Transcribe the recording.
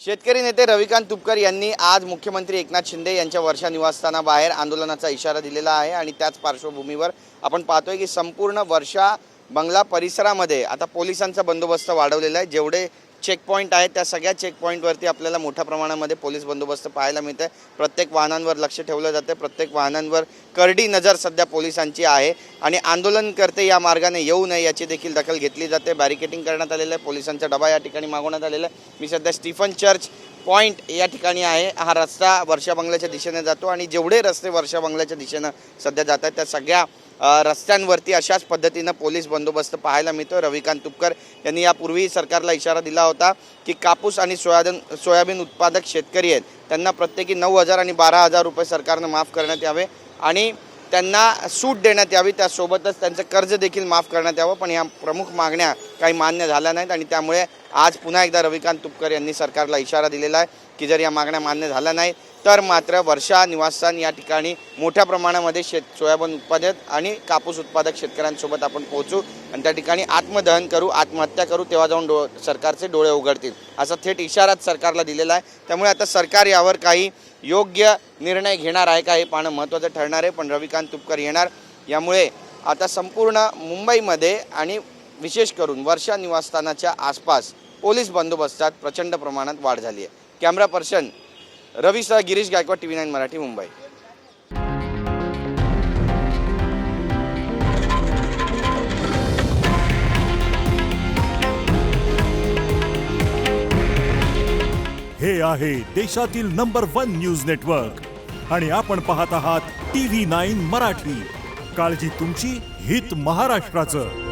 शेतकरी नेते रविकांत तुपकर यांनी आज मुख्यमंत्री एकनाथ शिंदे यांच्या वर्षा निवासस्थानाबाहेर आंदोलनाचा इशारा दिलेला आहे आणि त्याच पार्श्वभूमीवर आपण पाहतोय की संपूर्ण वर्षा बंगला परिसरामध्ये आता पोलिसांचा बंदोबस्त वाढवलेला आहे। जेवढे चेक पॉइंट आहेत त्या सगळ्या चेक पॉइंटवरती आपल्याला मोठ्या प्रमाणामध्ये पोलीस बंदोबस्त पाहायला मिळते। प्रत्येक वाहनांवर लक्ष ठेवलं जाते, प्रत्येक वाहनांवर करडी नजर सध्या पोलिसांची आहे आणि आंदोलनकर्ते या मार्गाने येऊ नये याची देखील दखल घेतली जाते। बॅरिकेडिंग करण्यात आलेलं आहे, पोलिसांचा डबा या ठिकाणी मागवण्यात आलेला आहे। मी सध्या स्टीफन चर्च पॉइंट या ठिकाणी आहे। हा रस्ता वर्षा बंगल्याच्या दिशेने जातो आणि जेवढे रस्ते वर्षा बंगल्याच्या दिशेने सध्या जात आहेत त्या सगळ्या रस्त्यांवरती अशाच पद्धतीनं पोलीस बंदोबस्त पाहायला मिळतो। रविकांत तुपकर यांनी यापूर्वी सरकारला इशारा दिला होता की कापूस आणि सोयाबीन उत्पादक शेतकरी आहेत त्यांना प्रत्येकी 9,000 आणि 12,000 रुपये सरकारनं माफ करण्यात यावे आणि त्यांना सूट देण्यात यावी, त्यासोबतच त्यांचं कर्ज देखील माफ करण्यात यावं। पण या प्रमुख मागण्या काही मान्य झाल्या नाहीत आणि त्यामुळे आज पुन्हा एकदा रविकांत तुपकर यांनी सरकारला इशारा दिलेला आहे की जर या मागण्या मान्य झाल्या नाही तर मात्र वर्षा निवासस्थान या ठिकाणी मोठ्या प्रमाणामध्ये सोयाबीन उत्पादक आणि कापूस उत्पादक शेतकऱ्यांसोबत आपण पोहोचू आणि त्या ठिकाणी आत्मदहन करू, आत्महत्या करू, तेव्हा जाऊन सरकारचे डोळे उघडतील असा थेट इशाराच सरकारला दिलेला आहे। त्यामुळे आता सरकार यावर काही योग्य निर्णय घेणार आहे का हे पाहणं महत्त्वाचं ठरणार आहे। पण रविकांत तुपकर येणार यामुळे आता संपूर्ण मुंबईमध्ये आणि विशेष करून वर्षा निवासस्थानाच्या आसपास पोलीस बंदोबस्तात प्रचंड प्रमाणात वाढ झाली आहे। कॅमेरा पर्सन रवीसह गिरीश गायकवाड, TV9 मराठी, मुंबई। हे आहे देशातील नंबर 1 न्यूज नेटवर्क आणि आपण पाहत आहात TV9 मराठी। काळजी तुमची, हित महाराष्ट्राचं।